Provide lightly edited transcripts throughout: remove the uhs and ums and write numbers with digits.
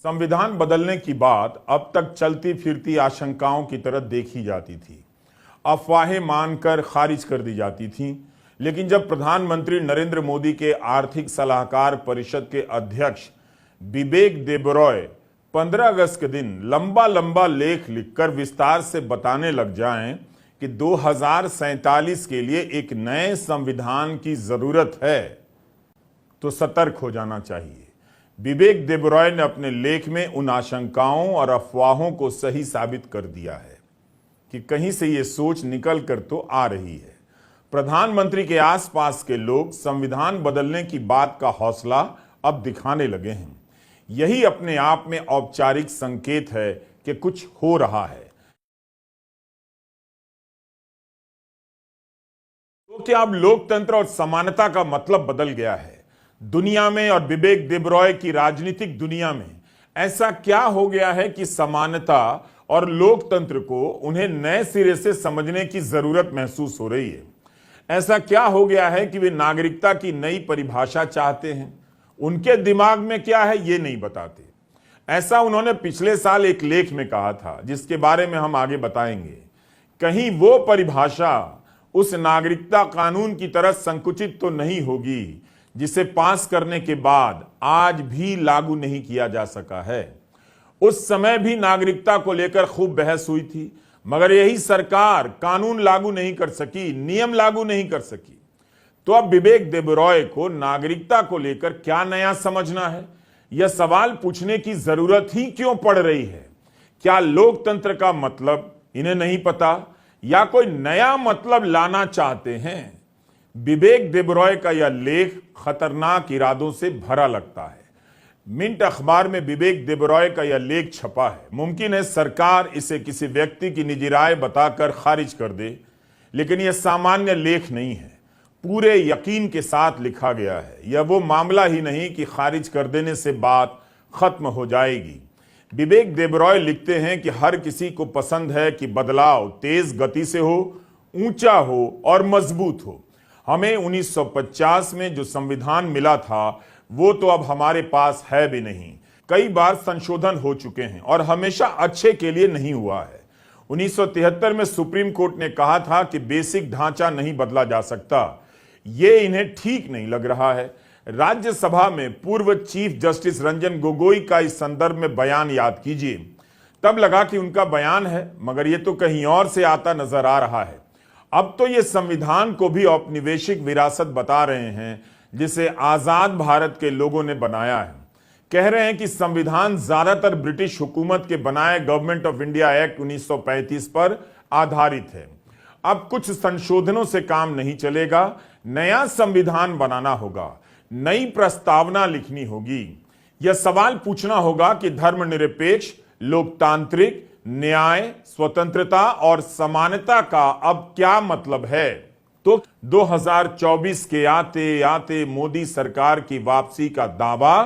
संविधान बदलने की बात अब तक चलती फिरती आशंकाओं की तरह देखी जाती थी, अफवाहें मानकर खारिज कर दी जाती थीं। लेकिन जब प्रधानमंत्री नरेंद्र मोदी के आर्थिक सलाहकार परिषद के अध्यक्ष बिबेक देबरॉय 15 अगस्त के दिन लंबा लंबा लेख लिखकर विस्तार से बताने लग जाएं कि 2047 के लिए एक नए संविधान की जरूरत है, तो सतर्क हो जाना चाहिए। बिबेक देबरॉय ने अपने लेख में उन आशंकाओं और अफवाहों को सही साबित कर दिया है कि कहीं से ये सोच निकल कर तो आ रही है। प्रधानमंत्री के आसपास के लोग संविधान बदलने की बात का हौसला अब दिखाने लगे हैं। यही अपने आप में औपचारिक संकेत है कि कुछ हो रहा है। तो क्या अब लोकतंत्र और समानता का मतलब बदल गया है दुनिया में? और बिबेक देबरॉय की राजनीतिक दुनिया में ऐसा क्या हो गया है कि समानता और लोकतंत्र को उन्हें नए सिरे से समझने की जरूरत महसूस हो रही है? ऐसा क्या हो गया है कि वे नागरिकता की नई परिभाषा चाहते हैं? उनके दिमाग में क्या है ये नहीं बताते। ऐसा उन्होंने पिछले साल एक लेख में कहा था, जिसके बारे में हम आगे बताएंगे। कहीं वो परिभाषा उस नागरिकता कानून की तरह संकुचित तो नहीं होगी जिसे पास करने के बाद आज भी लागू नहीं किया जा सका है। उस समय भी नागरिकता को लेकर खूब बहस हुई थी, मगर यही सरकार कानून लागू नहीं कर सकी, नियम लागू नहीं कर सकी। तो अब बिबेक देबरॉय को नागरिकता को लेकर क्या नया समझना है? यह सवाल पूछने की जरूरत ही क्यों पड़ रही है? क्या लोकतंत्र का मतलब इन्हें नहीं पता या कोई नया मतलब लाना चाहते हैं? बिबेक देबरॉय का यह लेख खतरनाक इरादों से भरा लगता है। मिंट अखबार में बिबेक देबरॉय का यह लेख छपा है। मुमकिन है सरकार इसे किसी व्यक्ति की निजी राय बताकर खारिज कर दे, लेकिन यह सामान्य लेख नहीं है, पूरे यकीन के साथ लिखा गया है। यह वो मामला ही नहीं कि खारिज कर देने से बात खत्म हो जाएगी। बिबेक देबरॉय लिखते हैं कि हर किसी को पसंद है कि बदलाव तेज गति से हो, ऊंचा हो और मजबूत हो। हमें 1950 में जो संविधान मिला था वो तो अब हमारे पास है भी नहीं। कई बार संशोधन हो चुके हैं और हमेशा अच्छे के लिए नहीं हुआ है। 1973 में सुप्रीम कोर्ट ने कहा था कि बेसिक ढांचा नहीं बदला जा सकता। ये इन्हें ठीक नहीं लग रहा है। राज्यसभा में पूर्व चीफ जस्टिस रंजन गोगोई का इस संदर्भ में बयान याद कीजिए। तब लगा कि उनका बयान है, मगर ये तो कहीं और से आता नजर आ रहा है। अब तो ये संविधान को भी औपनिवेशिक विरासत बता रहे हैं, जिसे आजाद भारत के लोगों ने बनाया है। कह रहे हैं कि संविधान ज्यादातर ब्रिटिश हुकूमत के बनाए गवर्नमेंट ऑफ इंडिया एक्ट 1935 पर आधारित है। अब कुछ संशोधनों से काम नहीं चलेगा, नया संविधान बनाना होगा, नई प्रस्तावना लिखनी होगी। यह सवाल पूछना होगा कि धर्मनिरपेक्ष, लोकतांत्रिक, न्याय, स्वतंत्रता और समानता का अब क्या मतलब है? तो 2024 के आते आते मोदी सरकार की वापसी का दावा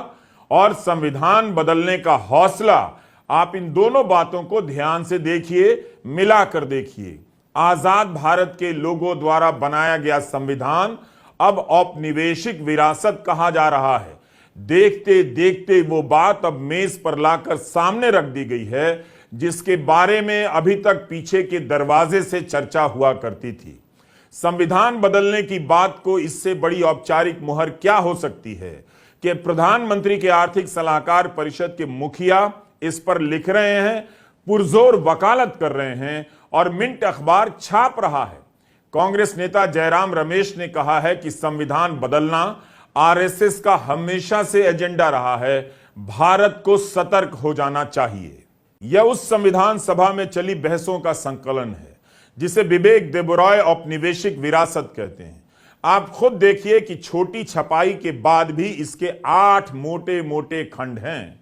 और संविधान बदलने का हौसला, आप इन दोनों बातों को ध्यान से देखिए, मिलाकर देखिए। आजाद भारत के लोगों द्वारा बनाया गया संविधान अब औपनिवेशिक विरासत कहा जा रहा है। देखते देखते वो बात अब मेज पर लाकर सामने रख दी गई है जिसके बारे में अभी तक पीछे के दरवाजे से चर्चा हुआ करती थी। संविधान बदलने की बात को इससे बड़ी औपचारिक मुहर क्या हो सकती है कि प्रधानमंत्री के आर्थिक सलाहकार परिषद के मुखिया इस पर लिख रहे हैं, पुरजोर वकालत कर रहे हैं और मिंट अखबार छाप रहा है। कांग्रेस नेता जयराम रमेश ने कहा है कि संविधान बदलना आरएसएस का हमेशा से एजेंडा रहा है, भारत को सतर्क हो जाना चाहिए। यह उस संविधान सभा में चली बहसों का संकलन है जिसे बिबेक देबरॉय औपनिवेशिक विरासत कहते हैं। आप खुद देखिए कि छोटी छपाई के बाद भी इसके 8 मोटे मोटे खंड हैं।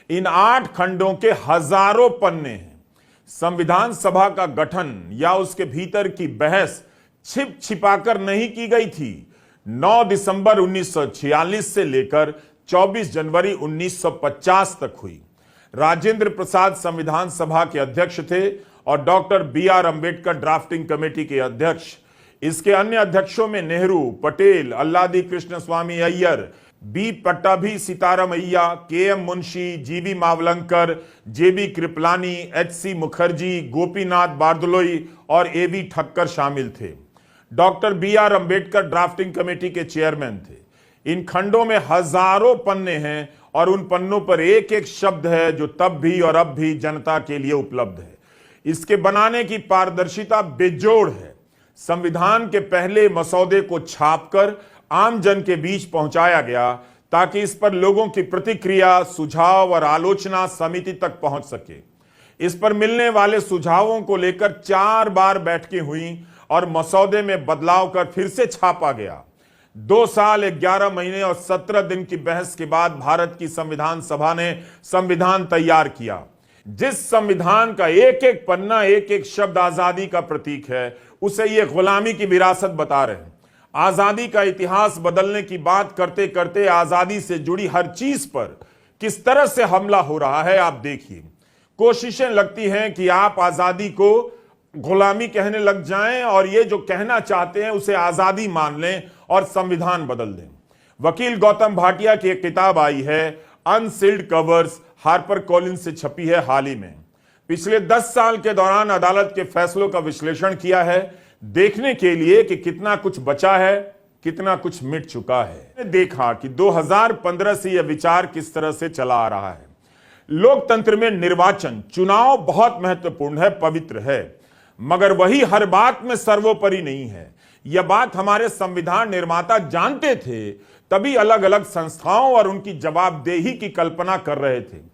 इन 8 खंडों के हजारों पन्ने हैं। संविधान सभा का गठन या उसके भीतर की बहस छिप छिपाकर नहीं की गई थी। 9 दिसंबर 1946 से लेकर 24 जनवरी 1950 तक हुई। राजेंद्र प्रसाद संविधान सभा के अध्यक्ष थे और doctor BR Ambedkar drafting committee के अध्यक्ष। इसके अन्य अध्यक्षों में Nehru, Patel, Alladi Krishnaswami Ayyar, B Pattabhi Sitaramayya, K M Munshi, GB Mavalankar, JB Kripalani, H C Mukherjee, Gopinath Bardoloi और ए बी ठक्कर शामिल थे। Doctor B R Ambedkar drafting committee के चेयरमैन थे। इन खंडों में हजारों पन्ने हैं और उन पन्नों पर एक एक शब्द है जो तब भी और अब भी जनता के लिए उपलब्ध है। इसके बनाने की पारदर्शिता बेजोड़ है। संविधान के पहले मसौदे को छापकर आम जन के बीच पहुंचाया गया ताकि इस पर लोगों की प्रतिक्रिया, सुझाव और आलोचना समिति तक पहुंच सके। इस पर मिलने वाले सुझावों को लेकर 4 बार बैठकें हुई और मसौदे में बदलाव कर फिर से छापा गया। 2 साल 11 महीने और 17 दिन की बहस के बाद भारत की संविधान सभा ने संविधान तैयार किया। जिस संविधान का एक एक पन्ना, एक एक शब्द आजादी का प्रतीक है, उसे ये गुलामी की विरासत बता रहे हैं। आजादी का इतिहास बदलने की बात करते करते आजादी से जुड़ी हर चीज पर किस तरह से हमला हो रहा है आप देखिए। कोशिशें लगती हैं कि आप आजादी को गुलामी कहने लग जाएं और ये जो कहना चाहते हैं उसे आजादी मान लें और संविधान बदल दें। वकील गौतम भाटिया की एक किताब आई है, अनसील्ड कवर्स, हार्पर कॉलिंस से छपी है हाल ही में। पिछले 10 साल के दौरान अदालत के फैसलों का विश्लेषण किया है, देखने के लिए कि कितना कुछ बचा है, कितना कुछ मिट चुका है। देखा कि 2015 से यह विचार किस तरह से चला आ रहा है। लोकतंत्र में निर्वाचन, चुनाव बहुत महत्वपूर्ण है, पवित्र है, मगर वही हर बात में सर्वोपरि नहीं है। यह बात हमारे संविधान निर्माता जानते थे, तभी अलग अलग संस्थाओं और उनकी जवाबदेही की कल्पना कर रहे थे।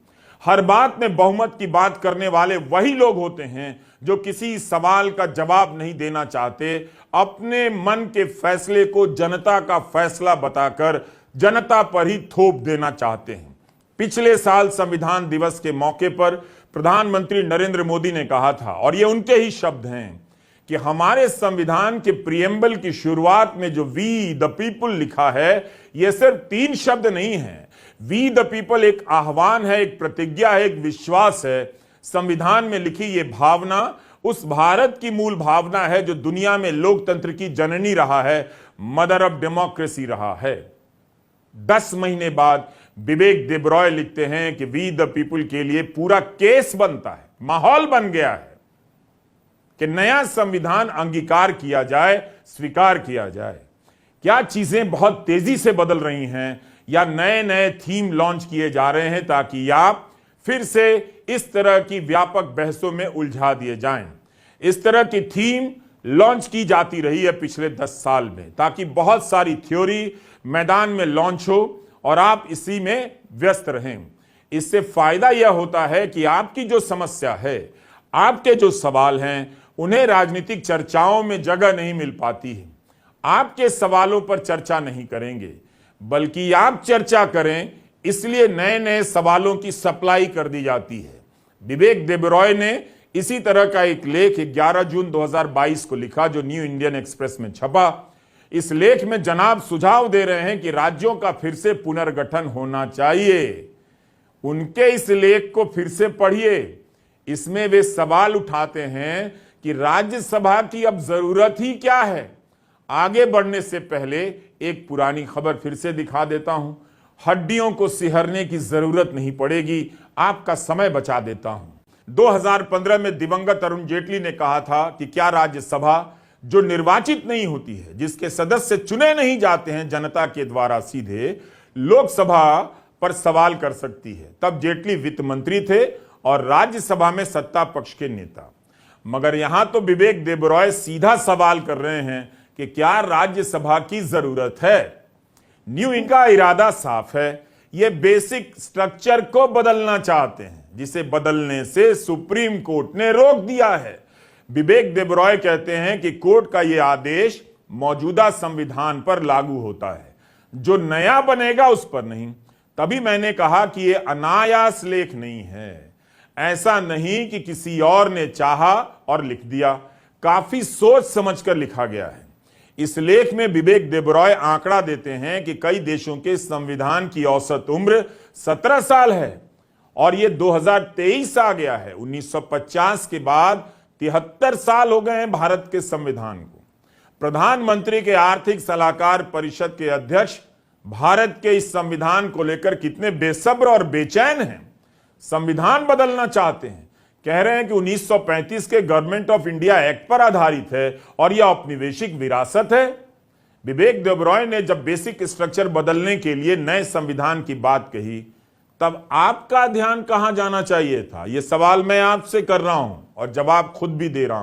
हर बात में बहुमत की बात करने वाले वही लोग होते हैं जो किसी सवाल का जवाब नहीं देना चाहते, अपने मन के फैसले को जनता का फैसला बताकर जनता पर ही थोप देना चाहते हैं। पिछले साल संविधान दिवस के मौके पर प्रधानमंत्री नरेंद्र मोदी ने कहा था, और ये उनके ही शब्द हैं, कि हमारे संविधान के प्रियम्बल की शुरुआत में जो वी द पीपल लिखा है, यह सिर्फ 3 शब्द नहीं है। वी द पीपल एक आह्वान है, एक प्रतिज्ञा है, एक विश्वास है। संविधान में लिखी ये भावना उस भारत की मूल भावना है जो दुनिया में लोकतंत्र की जननी रहा है, मदर ऑफ डेमोक्रेसी रहा है। 10 महीने बाद विवेक देबरॉय लिखते हैं कि वी द पीपल के लिए पूरा केस बनता है, माहौल बन गया है कि नया संविधान अंगीकार किया जाए, स्वीकार किया जाए। क्या चीजें बहुत तेजी से बदल रही हैं या नए नए थीम लॉन्च किए जा रहे हैं ताकि आप फिर से इस तरह की व्यापक बहसों में उलझा दिए जाएं। इस तरह की थीम लॉन्च की जाती रही है पिछले 10 साल में, ताकि बहुत सारी थ्योरी मैदान में लॉन्च हो और आप इसी में व्यस्त रहें। इससे फायदा यह होता है कि आपकी जो समस्या है, आपके जो सवाल हैं, उन्हें राजनीतिक चर्चाओं में जगह नहीं मिल पाती है। आपके सवालों पर चर्चा नहीं करेंगे, बल्कि आप चर्चा करें, इसलिए नए नए सवालों की सप्लाई कर दी जाती है। विवेक देबरॉय ने इसी तरह का एक लेख 11 जून 2022 को लिखा, जो न्यू इंडियन एक्सप्रेस में छपा। इस लेख में जनाब सुझाव दे रहे हैं कि राज्यों का फिर से पुनर्गठन होना चाहिए। उनके इस लेख को फिर से पढ़िए। इसमें वे सवाल उठाते हैं कि राज्यसभा की अब जरूरत ही क्या है। आगे बढ़ने से पहले एक पुरानी खबर फिर से दिखा देता हूं। हड्डियों को सिहरने की जरूरत नहीं पड़ेगी, आपका समय बचा देता हूं। 2015 में दिवंगत अरुण जेटली ने कहा था कि क्या राज्यसभा, जो निर्वाचित नहीं होती है, जिसके सदस्य चुने नहीं जाते हैं जनता के द्वारा सीधे, लोकसभा पर सवाल कर सकती है? तब जेटली वित्त मंत्री थे और राज्यसभा में सत्ता पक्ष के नेता। मगर यहां तो विवेक देबरॉय सीधा सवाल कर रहे हैं कि क्या राज्यसभा की जरूरत है? न्यू इंडिया का इरादा साफ है, ये बेसिक स्ट्रक्चर को बदलना चाहते हैं, जिसे बदलने से सुप्रीम कोर्ट ने रोक दिया है। विवेक देबरॉय कहते हैं कि कोर्ट का यह आदेश मौजूदा संविधान पर लागू होता है, जो नया बनेगा उस पर नहीं। तभी मैंने कहा कि यह अनायास लेख नहीं है। ऐसा नहीं कि किसी और ने चाहा और लिख दिया, काफी सोच समझकर लिखा गया है। इस लेख में विवेक देबरॉय आंकड़ा देते हैं कि कई देशों के संविधान की औसत उम्र 17 साल है और यह 2023 आ गया है। 1950 के बाद 73 साल हो गए हैं भारत के संविधान को। प्रधानमंत्री के आर्थिक सलाहकार परिषद के अध्यक्ष भारत के इस संविधान को लेकर कितने बेसब्र और बेचैन हैं। संविधान बदलना चाहते हैं, कह रहे हैं कि 1935 के गवर्नमेंट ऑफ इंडिया एक्ट पर आधारित है और यह औपनिवेशिक विरासत है। विवेक देबरॉय ने जब बेसिक स्ट्रक्चर बदलने के लिए नए संविधान की बात कही, तब आपका ध्यान कहां जाना चाहिए था? यह सवाल मैं आपसे कर रहा हूं और जवाब खुद भी दे रहा हूं।